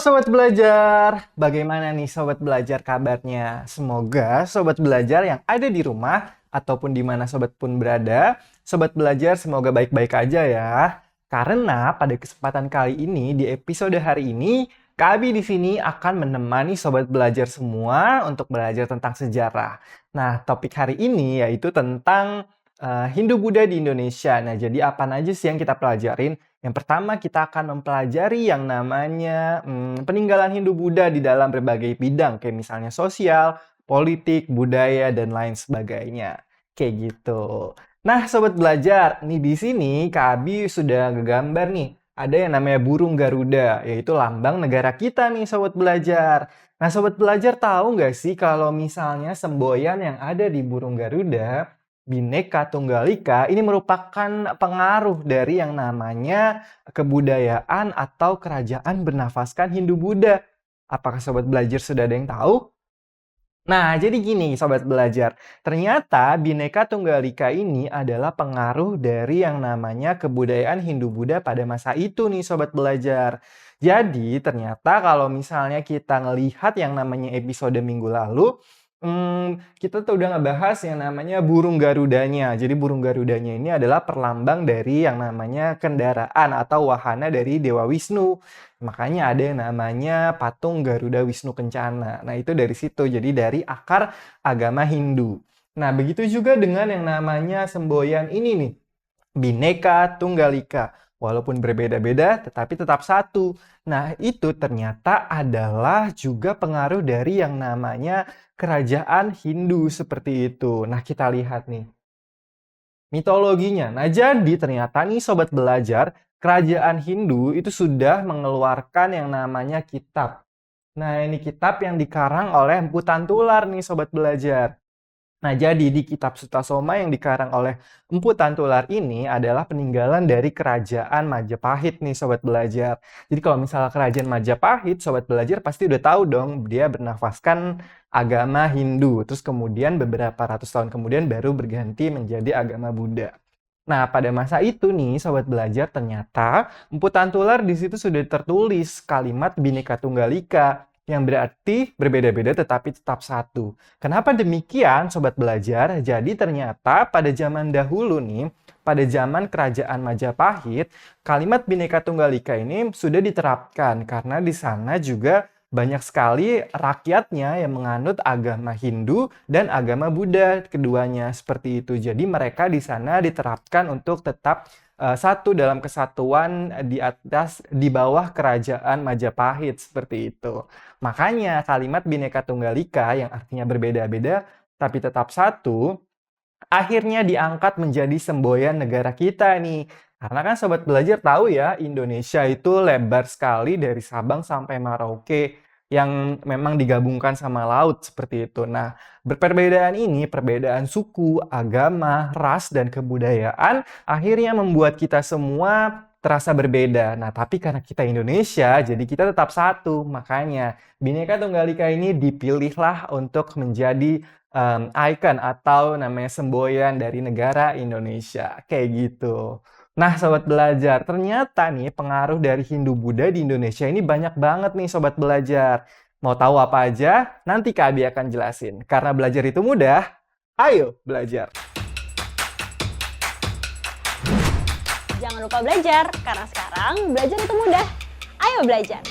Sobat Belajar, bagaimana nih Sobat Belajar kabarnya? Semoga Sobat Belajar yang ada di rumah ataupun di mana Sobat pun berada, Sobat Belajar semoga baik-baik aja ya. Karena pada kesempatan kali ini, di episode hari ini, kami di sini akan menemani Sobat Belajar semua untuk belajar tentang sejarah. Nah, topik hari ini yaitu tentang Hindu-Buddha di Indonesia. Nah, jadi apa aja sih yang kita pelajarin? Yang pertama kita akan mempelajari yang namanya peninggalan Hindu-Buddha di dalam berbagai bidang, kayak misalnya sosial, politik, budaya, dan lain sebagainya. Kayak gitu. Nah, Sobat Belajar, nih di sini Kak Abi sudah ngegambar nih. Ada yang namanya burung Garuda, yaitu lambang negara kita nih Sobat Belajar. Nah, Sobat Belajar tahu nggak sih kalau misalnya semboyan yang ada di burung Garuda Bhinneka Tunggal Ika ini merupakan pengaruh dari yang namanya kebudayaan atau kerajaan bernafaskan Hindu-Buddha. Apakah Sobat Belajar sudah ada yang tahu? Nah, jadi gini Sobat Belajar, ternyata Bhinneka Tunggal Ika ini adalah pengaruh dari yang namanya kebudayaan Hindu-Buddha pada masa itu nih Sobat Belajar. Jadi ternyata kalau misalnya kita ngelihat yang namanya episode minggu lalu, kita tuh udah ngebahas yang namanya burung Garudanya. Jadi burung Garudanya ini adalah perlambang dari yang namanya kendaraan atau wahana dari Dewa Wisnu. Makanya ada yang namanya patung Garuda Wisnu Kencana. Nah, itu dari situ. Jadi dari akar agama Hindu. Nah, begitu juga dengan yang namanya semboyan ini nih. Bhinneka Tunggal Ika. Walaupun berbeda-beda, tetapi tetap satu. Nah, itu ternyata adalah juga pengaruh dari yang namanya kerajaan Hindu seperti itu. Nah, kita lihat nih mitologinya. Nah, jadi ternyata nih Sobat Belajar, kerajaan Hindu itu sudah mengeluarkan yang namanya kitab. Nah, ini kitab yang dikarang oleh Empu Tantular nih Sobat Belajar. Nah, jadi di kitab Sutasoma yang dikarang oleh Empu Tantular ini adalah peninggalan dari kerajaan Majapahit nih Sobat Belajar. Jadi kalau misalnya kerajaan Majapahit, Sobat Belajar pasti udah tahu dong dia bernafaskan agama Hindu. Terus kemudian beberapa ratus tahun kemudian baru berganti menjadi agama Buddha. Nah, pada masa itu nih, Sobat Belajar, ternyata Empu Tantular di situ sudah tertulis kalimat Bhinneka Tunggal Ika yang berarti berbeda-beda tetapi tetap satu. Kenapa demikian, Sobat Belajar? Jadi ternyata pada zaman dahulu nih, pada zaman kerajaan Majapahit, kalimat Bhinneka Tunggal Ika ini sudah diterapkan karena di sana juga banyak sekali rakyatnya yang menganut agama Hindu dan agama Buddha keduanya seperti itu. Jadi mereka di sana diterapkan untuk tetap satu dalam kesatuan di bawah kerajaan Majapahit seperti itu. Makanya kalimat Bhinneka Tunggal Ika yang artinya berbeda-beda tapi tetap satu akhirnya diangkat menjadi semboyan negara kita nih. Karena kan Sobat Belajar tahu ya, Indonesia itu lebar sekali dari Sabang sampai Merauke yang memang digabungkan sama laut seperti itu. Nah, perbedaan ini, perbedaan suku, agama, ras, dan kebudayaan akhirnya membuat kita semua terasa berbeda. Nah, tapi karena kita Indonesia, jadi kita tetap satu. Makanya, Bhinneka Tunggal Ika ini dipilihlah untuk menjadi icon atau namanya semboyan dari negara Indonesia. Kayak gitu. Nah, Sobat Belajar, ternyata nih pengaruh dari Hindu-Buddha di Indonesia ini banyak banget nih Sobat Belajar. Mau tahu apa aja? Nanti Kak Abi akan jelasin. Karena belajar itu mudah, ayo belajar. Jangan lupa belajar, karena sekarang belajar itu mudah. Ayo belajar!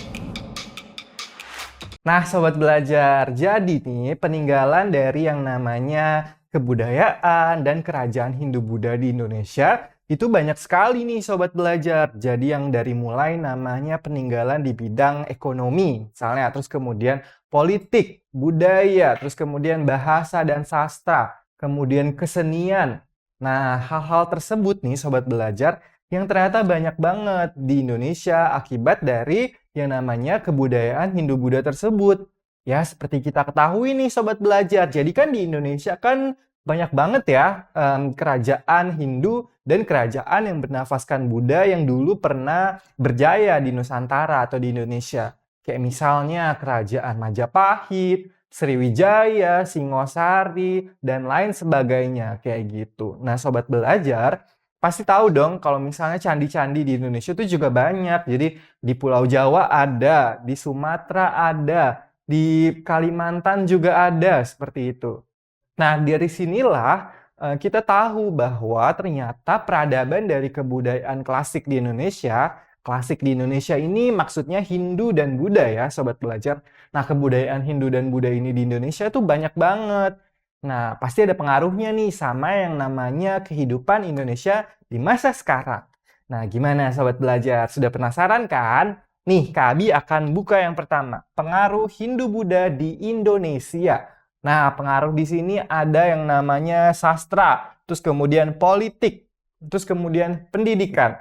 Nah, Sobat Belajar, jadi nih peninggalan dari yang namanya kebudayaan dan kerajaan Hindu-Buddha di Indonesia itu banyak sekali nih Sobat Belajar. Jadi yang dari mulai namanya peninggalan di bidang ekonomi, misalnya, terus kemudian politik, budaya, terus kemudian bahasa dan sastra, kemudian kesenian. Nah, hal-hal tersebut nih Sobat Belajar yang ternyata banyak banget di Indonesia akibat dari yang namanya kebudayaan Hindu-Buddha tersebut. Ya, seperti kita ketahui nih Sobat Belajar. Jadi kan di Indonesia kan banyak banget ya kerajaan Hindu dan kerajaan yang bernafaskan Buddha yang dulu pernah berjaya di Nusantara atau di Indonesia. Kayak misalnya kerajaan Majapahit, Sriwijaya, Singosari, dan lain sebagainya kayak gitu. Nah, Sobat Belajar, pasti tahu dong kalau misalnya candi-candi di Indonesia itu juga banyak. Jadi di Pulau Jawa ada, di Sumatera ada, di Kalimantan juga ada, seperti itu. Nah, dari sinilah kita tahu bahwa ternyata peradaban dari kebudayaan klasik di Indonesia ini maksudnya Hindu dan Buddha ya, sobat belajar. Nah, kebudayaan Hindu dan Buddha ini di Indonesia tuh banyak banget. Nah, pasti ada pengaruhnya nih sama yang namanya kehidupan Indonesia di masa sekarang. Nah, gimana sobat belajar? Sudah penasaran kan? Nih, Kak Abi akan buka yang pertama, pengaruh Hindu-Buddha di Indonesia. Nah, pengaruh di sini ada yang namanya sastra, terus kemudian politik, terus kemudian pendidikan.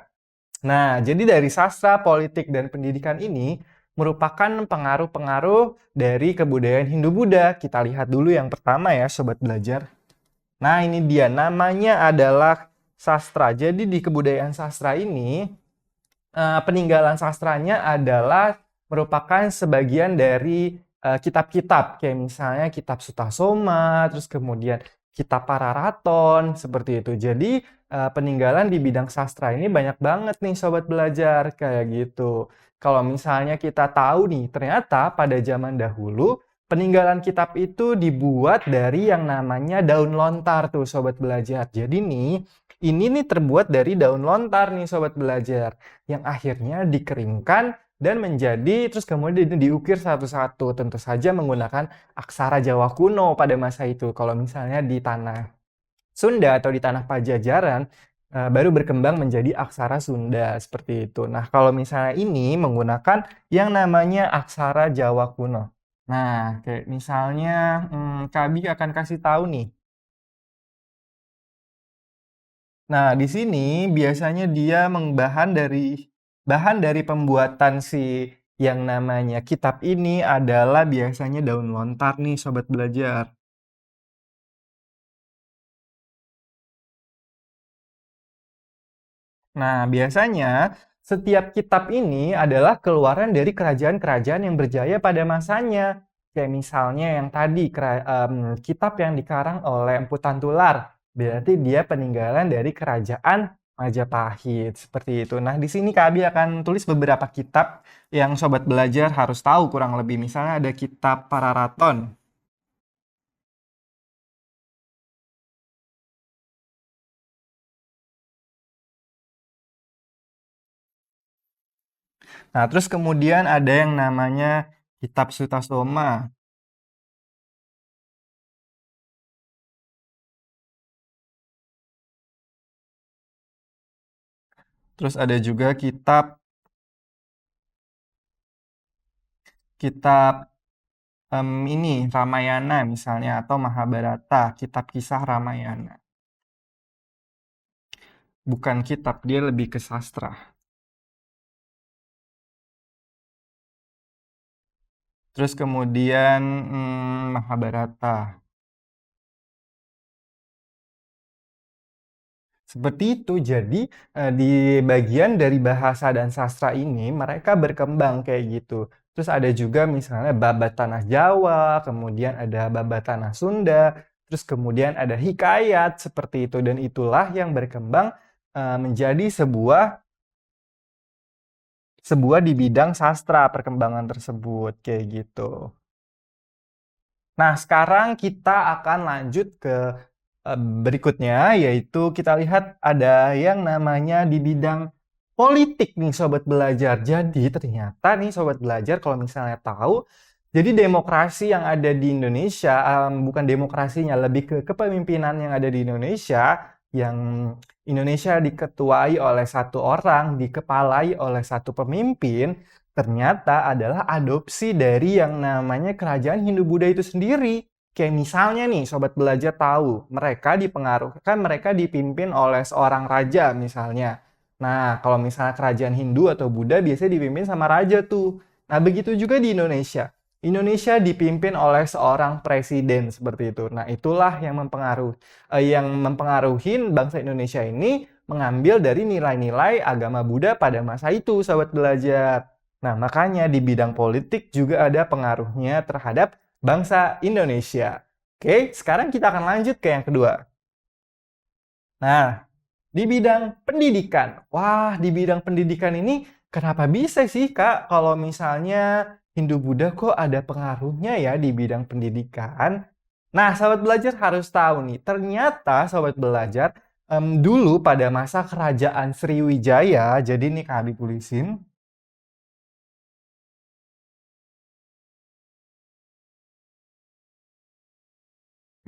Nah, jadi dari sastra, politik, dan pendidikan ini merupakan pengaruh-pengaruh dari kebudayaan Hindu-Buddha. Kita lihat dulu yang pertama ya, sobat belajar. Nah, ini dia, namanya adalah sastra. Jadi di kebudayaan sastra ini, peninggalan sastranya adalah merupakan sebagian dari kitab-kitab, kayak misalnya kitab Sutasoma, terus kemudian kitab Pararaton, seperti itu. Jadi peninggalan di bidang sastra ini banyak banget nih sobat belajar, kayak gitu. Kalau misalnya kita tahu nih, ternyata pada zaman dahulu peninggalan kitab itu dibuat dari yang namanya daun lontar tuh sobat belajar. Jadi nih, ini nih terbuat dari daun lontar nih sobat belajar, yang akhirnya dikeringkan dan menjadi terus kemudian diukir satu-satu, tentu saja menggunakan aksara Jawa kuno pada masa itu. Kalau misalnya di tanah Sunda atau di tanah Pajajaran baru berkembang menjadi aksara Sunda seperti itu. Nah, kalau misalnya ini menggunakan yang namanya aksara Jawa kuno. Nah, kayak misalnya Kabi akan kasih tahu nih. Nah, di sini biasanya dia bahan dari pembuatan si yang namanya kitab ini adalah biasanya daun lontar nih sobat belajar. Nah, biasanya setiap kitab ini adalah keluaran dari kerajaan-kerajaan yang berjaya pada masanya. Kayak misalnya yang tadi, kitab yang dikarang oleh Empu Tantular. Berarti dia peninggalan dari kerajaan Majapahit. Seperti itu. Nah, di sini Kak Abi akan tulis beberapa kitab yang sobat belajar harus tahu kurang lebih. Misalnya ada kitab Pararaton. Nah, terus kemudian ada yang namanya kitab Sutasoma. Terus ada juga kitab kitab ini Ramayana misalnya atau Mahabharata, kitab kisah Ramayana. Bukan kitab, dia lebih ke sastra. Terus kemudian Mahabharata. Seperti itu. Jadi di bagian dari bahasa dan sastra ini mereka berkembang kayak gitu. Terus ada juga misalnya babat tanah Jawa, kemudian ada babat tanah Sunda, terus kemudian ada hikayat seperti itu dan itulah yang berkembang menjadi sebuah di bidang sastra perkembangan tersebut kayak gitu. Nah, sekarang kita akan lanjut ke berikutnya, yaitu kita lihat ada yang namanya di bidang politik nih Sobat Belajar. Jadi ternyata nih Sobat Belajar kalau misalnya tahu, jadi demokrasi yang ada di Indonesia, bukan demokrasinya, lebih ke kepemimpinan yang ada di Indonesia, yang Indonesia diketuai oleh satu orang, dikepalai oleh satu pemimpin, ternyata adalah adopsi dari yang namanya kerajaan Hindu-Buddha itu sendiri. Kayak misalnya nih, Sobat Belajar tahu, mereka dipimpin oleh seorang raja misalnya. Nah, kalau misalnya kerajaan Hindu atau Buddha biasanya dipimpin sama raja tuh. Nah, begitu juga di Indonesia. Indonesia dipimpin oleh seorang presiden seperti itu. Nah, itulah yang mempengaruhi bangsa Indonesia ini mengambil dari nilai-nilai agama Buddha pada masa itu, Sobat Belajar. Nah, makanya di bidang politik juga ada pengaruhnya terhadap bangsa Indonesia. Oke, sekarang kita akan lanjut ke yang kedua. Nah, di bidang pendidikan. Wah, di bidang pendidikan ini kenapa bisa sih, Kak, kalau misalnya Hindu-Buddha kok ada pengaruhnya ya di bidang pendidikan? Nah, Sobat Belajar harus tahu nih, ternyata Sobat Belajar dulu pada masa kerajaan Sriwijaya, jadi nih Kak Abi tulisin.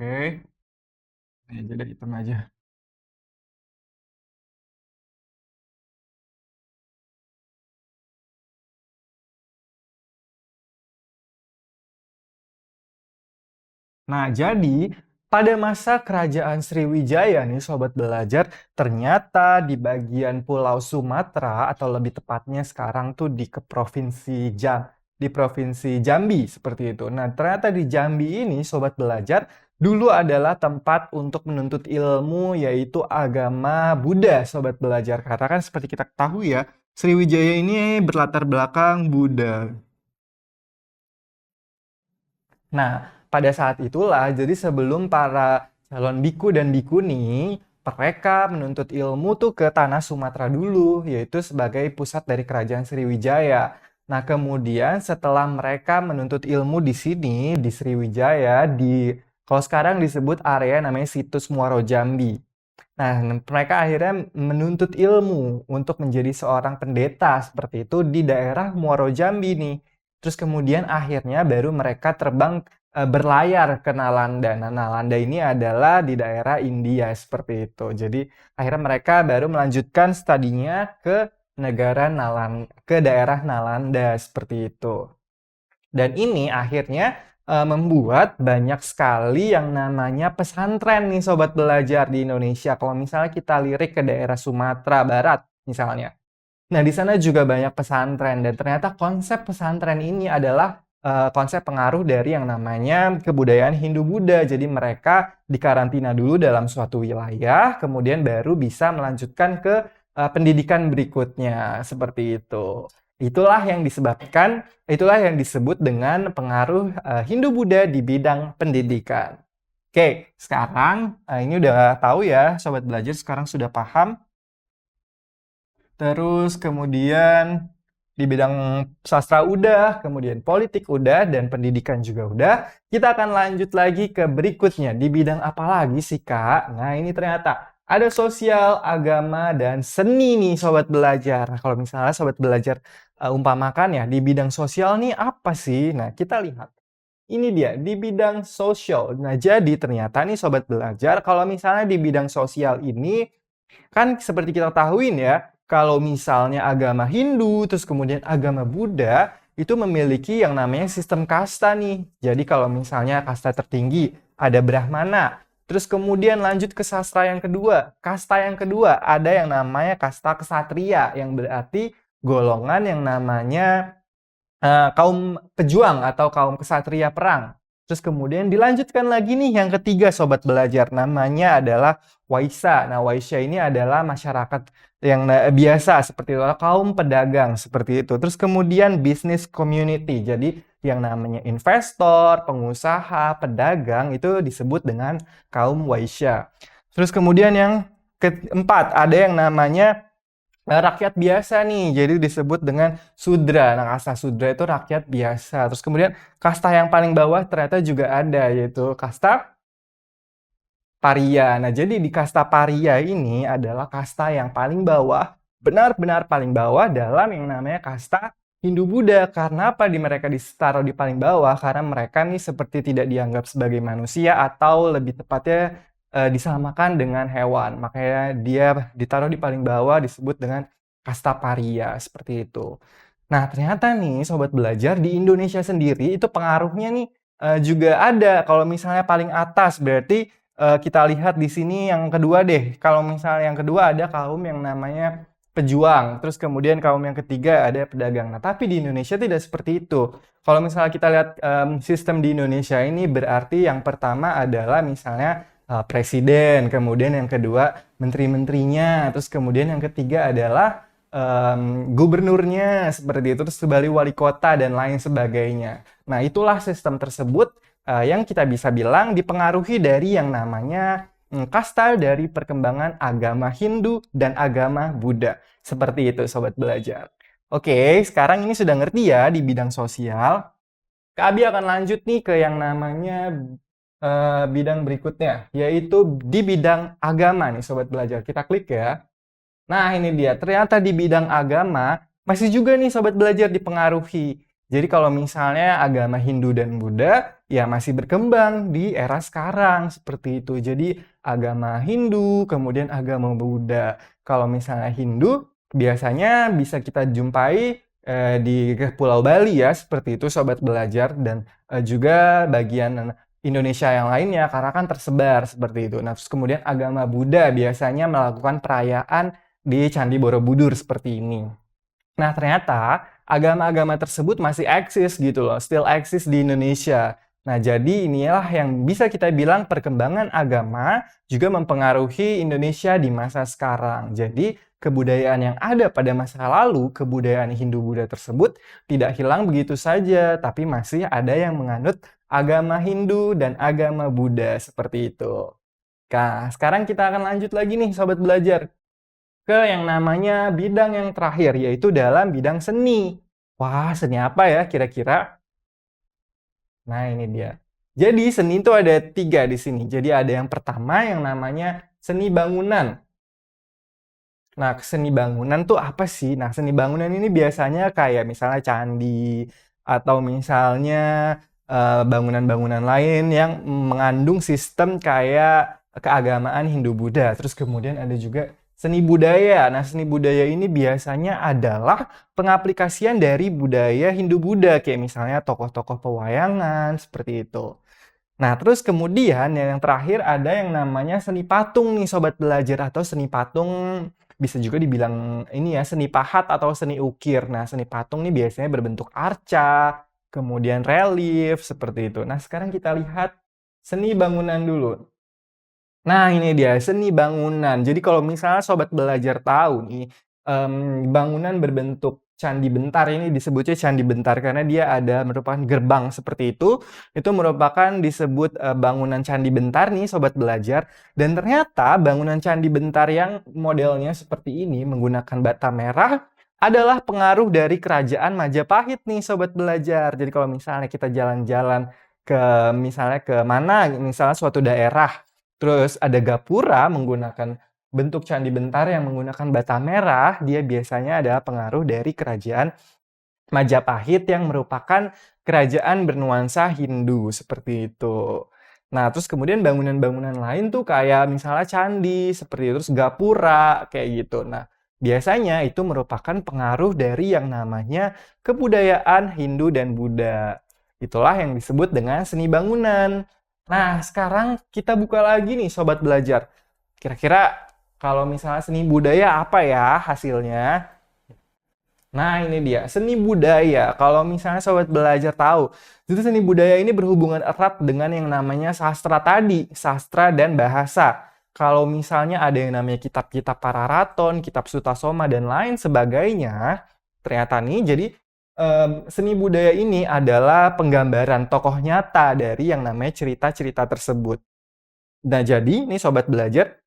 Oke, ini aja deh, hitung aja. Nah, jadi pada masa kerajaan Sriwijaya nih Sobat Belajar, ternyata di bagian Pulau Sumatera atau lebih tepatnya sekarang tuh di Provinsi Jambi seperti itu. Nah, ternyata di Jambi ini Sobat Belajar dulu adalah tempat untuk menuntut ilmu yaitu agama Buddha Sobat Belajar. Karena kan seperti kita ketahui ya, Sriwijaya ini berlatar belakang Buddha. Nah, pada saat itulah, jadi sebelum para calon biku dan bikuni, mereka menuntut ilmu tuh ke tanah Sumatera dulu, yaitu sebagai pusat dari kerajaan Sriwijaya. Nah, kemudian setelah mereka menuntut ilmu di sini, di Sriwijaya, kalau sekarang disebut area namanya Situs Muaro Jambi. Nah, mereka akhirnya menuntut ilmu untuk menjadi seorang pendeta seperti itu di daerah Muaro Jambi nih. Terus kemudian akhirnya baru mereka terbang berlayar ke Nalanda. Nah, Nalanda ini adalah di daerah India seperti itu. Jadi akhirnya mereka baru melanjutkan studinya ke ke daerah Nalanda seperti itu. Dan ini akhirnya membuat banyak sekali yang namanya pesantren nih Sobat Belajar di Indonesia. Kalau misalnya kita lirik ke daerah Sumatera Barat misalnya. Nah, di sana juga banyak pesantren dan ternyata konsep pesantren ini adalah konsep pengaruh dari yang namanya kebudayaan Hindu-Buddha. Jadi mereka dikarantina dulu dalam suatu wilayah, kemudian baru bisa melanjutkan ke pendidikan berikutnya seperti itu. Itulah yang disebut dengan pengaruh Hindu-Buddha di bidang pendidikan. Oke, sekarang ini udah tahu ya, Sobat Belajar sekarang sudah paham. Terus kemudian di bidang sastra udah, kemudian politik udah, dan pendidikan juga udah. Kita akan lanjut lagi ke berikutnya. Di bidang apa lagi sih, Kak? Nah, ini ternyata ada sosial, agama, dan seni nih Sobat Belajar. Nah, kalau misalnya Sobat Belajar umpamakan ya, di bidang sosial nih apa sih? Nah, kita lihat. Ini dia, di bidang sosial. Nah, jadi ternyata nih Sobat Belajar, kalau misalnya di bidang sosial ini, kan seperti kita tahuin ya, kalau misalnya agama Hindu, terus kemudian agama Buddha, itu memiliki yang namanya sistem kasta nih. Jadi kalau misalnya kasta tertinggi, ada Brahmana. Terus kemudian lanjut ke sastra yang kedua. Kasta yang kedua, ada yang namanya kasta kesatria, yang berarti golongan yang namanya kaum pejuang atau kaum kesatria perang. Terus kemudian dilanjutkan lagi nih yang ketiga Sobat Belajar, namanya adalah Waisya. Nah, Waisya ini adalah masyarakat yang biasa seperti itu, kaum pedagang seperti itu. Terus kemudian business community. Jadi yang namanya investor, pengusaha, pedagang itu disebut dengan kaum Waisya. Terus kemudian yang keempat ada yang namanya rakyat biasa nih, jadi disebut dengan Sudra. Nah, kasta Sudra itu rakyat biasa. Terus kemudian kasta yang paling bawah ternyata juga ada, yaitu kasta Paria. Nah, jadi di kasta Paria ini adalah kasta yang paling bawah, benar-benar paling bawah dalam yang namanya kasta Hindu-Buddha. Karena apa mereka ditaruh di paling bawah? Karena mereka nih seperti tidak dianggap sebagai manusia atau lebih tepatnya disamakan dengan hewan. Makanya dia ditaruh di paling bawah disebut dengan kasta paria seperti itu. Nah, ternyata nih Sobat Belajar di Indonesia sendiri itu pengaruhnya nih juga ada. Kalau misalnya paling atas berarti kita lihat di sini yang kedua deh. Kalau misalnya yang kedua ada kaum yang namanya pejuang. Terus kemudian kaum yang ketiga ada pedagang. Nah, tapi di Indonesia tidak seperti itu. Kalau misalnya kita lihat sistem di Indonesia ini berarti yang pertama adalah misalnya presiden, kemudian yang kedua menteri-menterinya, terus kemudian yang ketiga adalah gubernurnya seperti itu, terus kembali wali kota dan lain sebagainya. Nah, itulah sistem tersebut yang kita bisa bilang dipengaruhi dari yang namanya kasta dari perkembangan agama Hindu dan agama Buddha. Seperti itu Sobat Belajar. Oke, sekarang ini sudah ngerti ya di bidang sosial. Kak Abi akan lanjut nih ke yang namanya bidang berikutnya, yaitu di bidang agama nih Sobat Belajar. Kita klik ya. Nah, ini dia. Ternyata di bidang agama masih juga nih Sobat Belajar dipengaruhi. Jadi kalau misalnya agama Hindu dan Buddha, ya masih berkembang di era sekarang seperti itu. Jadi agama Hindu, kemudian agama Buddha. Kalau misalnya Hindu, biasanya bisa kita jumpai di Pulau Bali ya, seperti itu Sobat Belajar. Dan juga bagian Indonesia yang lainnya, karena kan tersebar seperti itu. Nah, terus kemudian agama Buddha biasanya melakukan perayaan di Candi Borobudur seperti ini. Nah, ternyata agama-agama tersebut masih eksis gitu loh, still eksis di Indonesia. Nah, jadi inilah yang bisa kita bilang perkembangan agama juga mempengaruhi Indonesia di masa sekarang. Jadi, kebudayaan yang ada pada masa lalu, kebudayaan Hindu-Buddha tersebut tidak hilang begitu saja, tapi masih ada yang menganut agama Hindu dan agama Buddha seperti itu. Nah, sekarang kita akan lanjut lagi nih, Sobat Belajar, ke yang namanya bidang yang terakhir, yaitu dalam bidang seni. Wah, seni apa ya kira-kira? Nah, ini dia. Jadi, seni itu ada 3 di sini. Jadi, ada yang pertama yang namanya seni bangunan. Nah, seni bangunan tuh apa sih? Nah, seni bangunan ini biasanya kayak misalnya candi, atau misalnya bangunan-bangunan lain yang mengandung sistem kayak keagamaan Hindu-Buddha. Terus kemudian ada juga seni budaya. Nah, seni budaya ini biasanya adalah pengaplikasian dari budaya Hindu-Buddha, kayak misalnya tokoh-tokoh pewayangan, seperti itu. Nah, terus kemudian yang terakhir ada yang namanya seni patung nih Sobat Belajar, atau seni patung bisa juga dibilang ini ya, seni pahat atau seni ukir. Nah, seni patung nih biasanya berbentuk arca, kemudian relief, seperti itu. Nah, sekarang kita lihat seni bangunan dulu. Nah, ini dia, seni bangunan. Jadi kalau misalnya Sobat Belajar tahu nih, bangunan berbentuk candi bentar ini disebutnya candi bentar karena dia ada merupakan gerbang seperti itu. Itu merupakan disebut bangunan candi bentar nih Sobat Belajar. Dan ternyata bangunan candi bentar yang modelnya seperti ini menggunakan bata merah adalah pengaruh dari kerajaan Majapahit nih Sobat Belajar. Jadi kalau misalnya kita jalan-jalan ke misalnya ke mana, misalnya suatu daerah, terus ada gapura menggunakan bentuk candi bentar yang menggunakan bata merah, dia biasanya adalah pengaruh dari kerajaan Majapahit yang merupakan kerajaan bernuansa Hindu, seperti itu. Nah, terus kemudian bangunan-bangunan lain tuh kayak misalnya candi, seperti itu, terus gapura, kayak gitu. Nah, biasanya itu merupakan pengaruh dari yang namanya kebudayaan Hindu dan Buddha. Itulah yang disebut dengan seni bangunan. Nah, sekarang kita buka lagi nih Sobat Belajar. Kira-kira kalau misalnya seni budaya apa ya hasilnya? Nah, ini dia, seni budaya. Kalau misalnya Sobat Belajar tahu, itu seni budaya ini berhubungan erat dengan yang namanya sastra tadi, sastra dan bahasa. Kalau misalnya ada yang namanya kitab-kitab Pararaton, kitab Sutasoma, dan lain sebagainya, ternyata nih, jadi seni budaya ini adalah penggambaran tokoh nyata dari yang namanya cerita-cerita tersebut. Nah, jadi nih Sobat Belajar,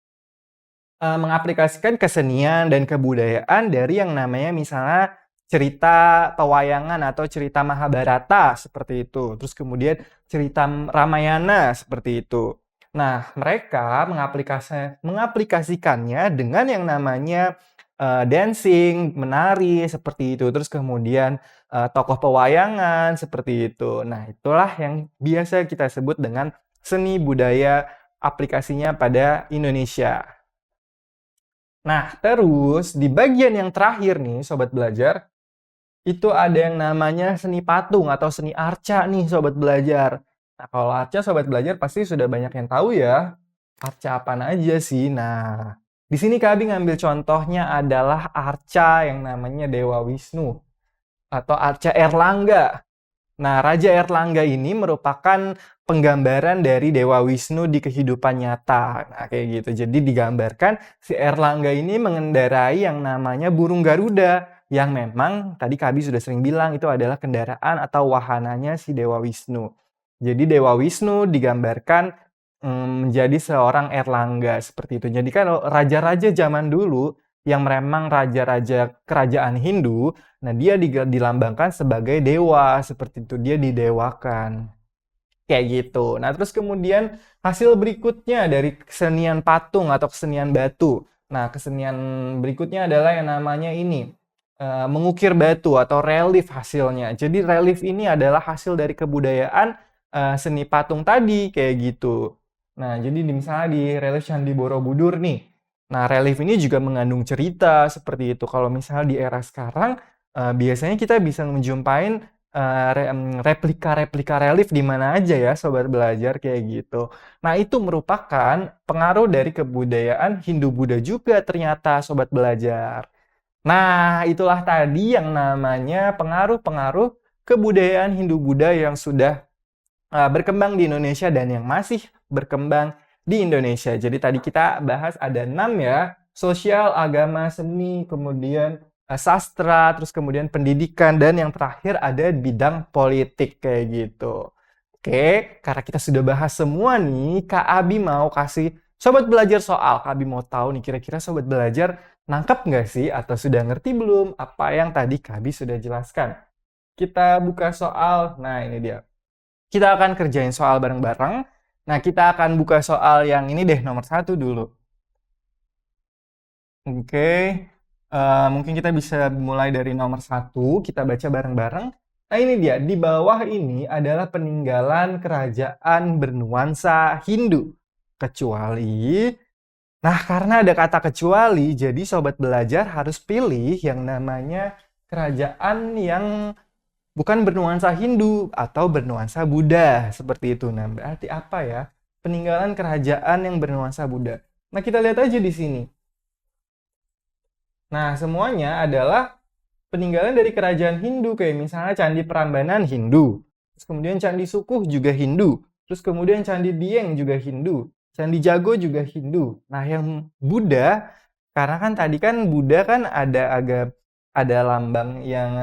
mengaplikasikan kesenian dan kebudayaan dari yang namanya misalnya cerita pewayangan atau cerita Mahabharata seperti itu. Terus kemudian cerita Ramayana seperti itu. Nah, mereka mengaplikasikannya dengan yang namanya dancing, menari seperti itu. Terus kemudian tokoh pewayangan seperti itu. Nah, itulah yang biasa kita sebut dengan seni budaya aplikasinya pada Indonesia. Nah, terus di bagian yang terakhir nih, Sobat Belajar, itu ada yang namanya seni patung atau seni arca nih, Sobat Belajar. Nah, kalau arca, Sobat Belajar pasti sudah banyak yang tahu ya. Arca apa aja sih? Nah, di sini kami ngambil contohnya adalah arca yang namanya Dewa Wisnu atau arca Erlangga. Nah, Raja Erlangga ini merupakan penggambaran dari Dewa Wisnu di kehidupan nyata. Nah, kayak gitu. Jadi digambarkan si Erlangga ini mengendarai yang namanya burung Garuda, yang memang tadi Kabi sudah sering bilang itu adalah kendaraan atau wahananya si Dewa Wisnu. Jadi Dewa Wisnu digambarkan menjadi seorang Erlangga seperti itu. Jadi kan raja-raja zaman dulu yang memang raja-raja kerajaan Hindu, nah dia dilambangkan sebagai dewa seperti itu, dia didewakan. Kayak gitu. Nah, terus kemudian hasil berikutnya dari kesenian patung atau kesenian batu. Nah, kesenian berikutnya adalah yang namanya ini, mengukir batu atau relief hasilnya. Jadi relief ini adalah hasil dari kebudayaan seni patung tadi, kayak gitu. Nah, jadi misalnya di relief Candi Borobudur nih. Nah, relief ini juga mengandung cerita seperti itu. Kalau misalnya di era sekarang, biasanya kita bisa menjumpain replika-replika relief di mana aja ya sobat belajar kayak gitu. Nah, itu merupakan pengaruh dari kebudayaan Hindu-Buddha juga ternyata sobat belajar. Nah, itulah tadi yang namanya pengaruh-pengaruh kebudayaan Hindu-Buddha yang sudah berkembang di Indonesia dan yang masih berkembang di Indonesia. Jadi tadi kita bahas ada 6 ya, sosial, agama, seni, kemudian sastra, terus kemudian pendidikan, dan yang terakhir ada bidang politik kayak gitu. Oke, karena kita sudah bahas semua nih, Kak Abi mau kasih sobat belajar soal. Kak Abi mau tahu nih kira-kira sobat belajar nangkep nggak sih atau sudah ngerti belum apa yang tadi Kak Abi sudah jelaskan. Kita buka soal, nah ini dia. Kita akan kerjain soal bareng-bareng. Nah, kita akan buka soal yang ini deh, nomor 1 dulu. Oke, mungkin kita bisa mulai dari nomor 1, kita baca bareng-bareng. Nah, ini dia, di bawah ini adalah peninggalan kerajaan bernuansa Hindu. Kecuali, nah karena ada kata kecuali, jadi sobat belajar harus pilih yang namanya kerajaan yang bukan bernuansa Hindu atau bernuansa Buddha seperti itu. Nah, berarti apa ya? Peninggalan kerajaan yang bernuansa Buddha. Nah, kita lihat aja di sini. Nah, semuanya adalah peninggalan dari kerajaan Hindu, kayak misalnya Candi Prambanan Hindu. Terus kemudian Candi Sukuh juga Hindu. Terus kemudian Candi Dieng juga Hindu. Candi Jago juga Hindu. Nah, yang Buddha, karena kan tadi kan Buddha kan ada lambang yang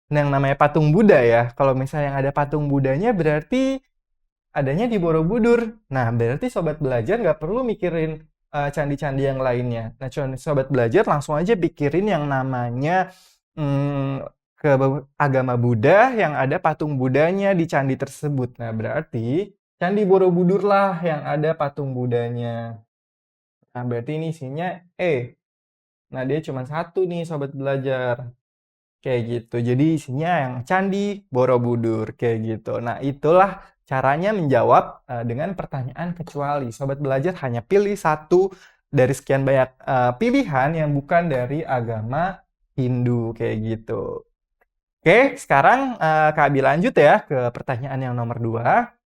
namanya patung Buddha ya. Kalau misalnya yang ada patung Budanya berarti adanya di Borobudur. Nah, berarti sobat belajar nggak perlu mikirin candi-candi yang lainnya. Nah, sobat belajar langsung aja pikirin yang namanya ke agama Buddha yang ada patung Budanya di candi tersebut. Nah, berarti Candi Borobudur lah yang ada patung Budanya. Nah, berarti ini isinya E. Nah, dia cuma satu nih sobat belajar. Kayak gitu. Jadi isinya yang Candi Borobudur kayak gitu. Nah, itulah caranya menjawab dengan pertanyaan kecuali. Sobat belajar hanya pilih satu dari sekian banyak pilihan yang bukan dari agama Hindu kayak gitu. Oke, sekarang Kak Abi lanjut ya ke pertanyaan yang nomor 2.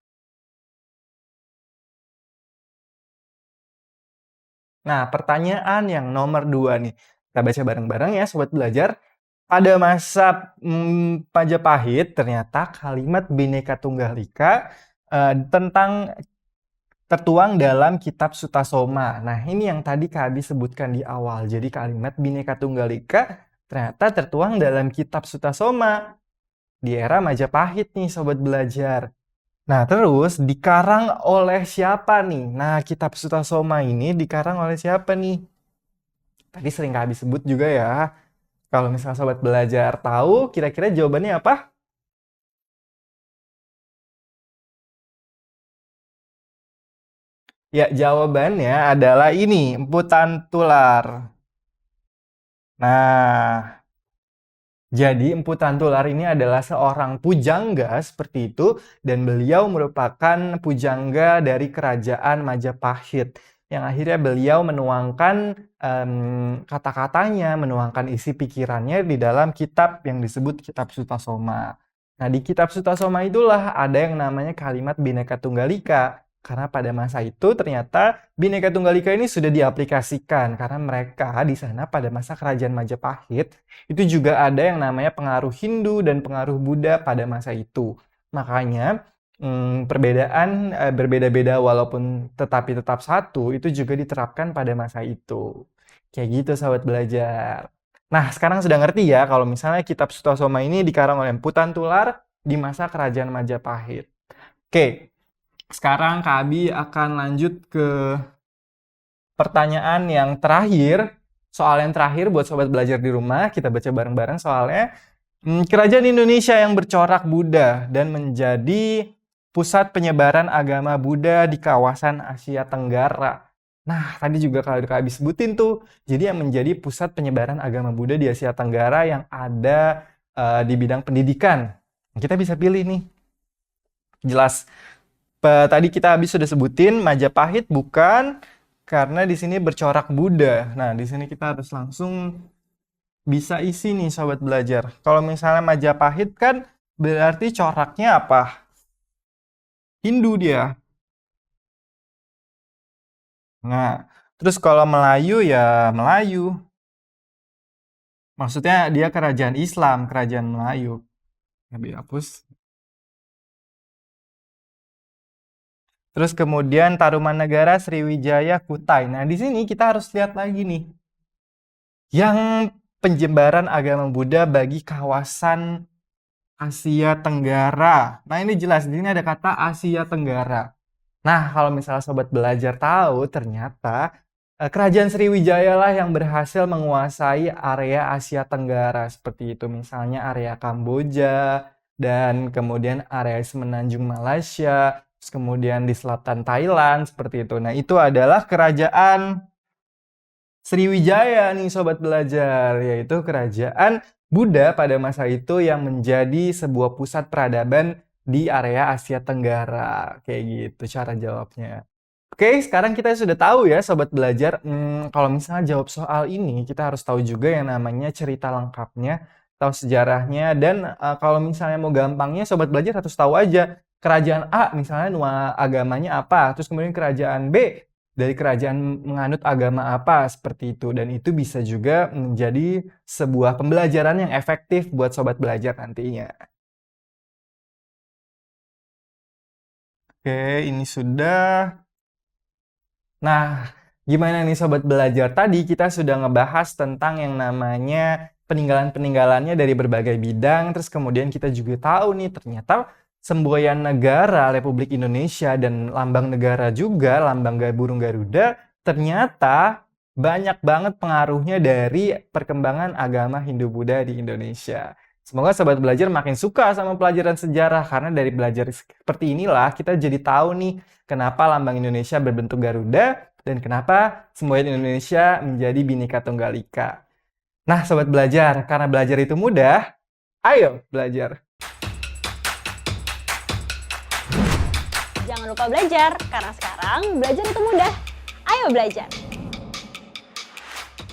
Nah, pertanyaan yang nomor 2 nih. Kita baca bareng-bareng ya sobat belajar. Pada masa Majapahit, ternyata kalimat Bhinneka Tunggal Ika tentang tertuang dalam kitab Sutasoma. Nah, ini yang tadi Kak Abi sebutkan di awal. Jadi kalimat Bhinneka Tunggal Ika ternyata tertuang dalam kitab Sutasoma di era Majapahit nih sobat belajar. Nah, terus dikarang oleh siapa nih? Nah, kitab Sutasoma ini dikarang oleh siapa nih? Tadi sering Kak Abi sebut juga ya. Kalau misalnya sobat belajar tahu, kira-kira jawabannya apa? Ya, jawabannya adalah ini, Empu Tantular. Nah, jadi Empu Tantular ini adalah seorang pujangga seperti itu, dan beliau merupakan pujangga dari kerajaan Majapahit. Yang akhirnya beliau menuangkan kata-katanya, menuangkan isi pikirannya di dalam kitab yang disebut Kitab Sutasoma. Nah, di Kitab Sutasoma itulah ada yang namanya kalimat Bhinneka Tunggal Ika. Karena pada masa itu ternyata Bhinneka Tunggal Ika ini sudah diaplikasikan karena mereka di sana pada masa kerajaan Majapahit itu juga ada yang namanya pengaruh Hindu dan pengaruh Buddha pada masa itu. Makanya perbedaan berbeda-beda walaupun tetapi tetap satu itu juga diterapkan pada masa itu. Kayak gitu sahabat belajar. Nah, sekarang sudah ngerti ya kalau misalnya kitab Sutasoma ini dikarang oleh Empu Tantular di masa kerajaan Majapahit. Oke, Sekarang Kak Abi akan lanjut ke pertanyaan yang terakhir. Soal yang terakhir buat sobat belajar di rumah, kita baca bareng-bareng soalnya. Kerajaan Indonesia yang bercorak Buddha dan menjadi pusat penyebaran agama Buddha di kawasan Asia Tenggara. Nah, tadi juga kalau Kak Abi sebutin tuh, jadi yang menjadi pusat penyebaran agama Buddha di Asia Tenggara yang ada di bidang pendidikan. Kita bisa pilih nih. Jelas. Tadi kita habis sudah sebutin Majapahit bukan, karena di sini bercorak Buddha. Nah, di sini kita harus langsung bisa isi nih sobat belajar. Kalau misalnya Majapahit kan berarti coraknya apa? Hindu dia. Nah, terus kalau Melayu ya Melayu. Maksudnya dia kerajaan Islam, kerajaan Melayu. Lebih hapus. Terus kemudian Tarumanegara, Sriwijaya, Kutai. Nah, di sini kita harus lihat lagi nih. Yang penyebaran agama Buddha bagi kawasan Asia Tenggara. Nah, ini jelas di sini ada kata Asia Tenggara. Nah, kalau misalnya sobat belajar tahu, ternyata kerajaan Sriwijaya lah yang berhasil menguasai area Asia Tenggara seperti itu. Misalnya area Kamboja dan kemudian area semenanjung Malaysia, terus kemudian di selatan Thailand seperti itu. Nah, itu adalah kerajaan Sriwijaya nih sobat belajar, yaitu kerajaan Buddha pada masa itu yang menjadi sebuah pusat peradaban di area Asia Tenggara. Kayak gitu cara jawabnya. Oke, sekarang kita sudah tahu ya sobat belajar, kalau misalnya jawab soal ini, kita harus tahu juga yang namanya cerita lengkapnya, tahu sejarahnya, dan kalau misalnya mau gampangnya sobat belajar harus tahu aja kerajaan A misalnya agamanya apa, terus kemudian kerajaan B dari kerajaan menganut agama apa seperti itu, dan itu bisa juga menjadi sebuah pembelajaran yang efektif buat sobat belajar nantinya. Oke, ini sudah. Nah, gimana nih sobat belajar? Tadi kita sudah ngebahas tentang yang namanya peninggalan-peninggalannya dari berbagai bidang, terus kemudian kita juga tahu nih ternyata semboyan negara Republik Indonesia dan lambang negara juga, lambang burung Garuda, ternyata banyak banget pengaruhnya dari perkembangan agama Hindu-Buddha di Indonesia. Semoga sobat belajar makin suka sama pelajaran sejarah, karena dari belajar seperti inilah kita jadi tahu nih kenapa lambang Indonesia berbentuk Garuda dan kenapa semboyan Indonesia menjadi Bhinneka Tunggal Ika. Nah, sobat belajar, karena belajar itu mudah, ayo belajar. Jangan lupa belajar, karena sekarang belajar itu mudah. Ayo belajar!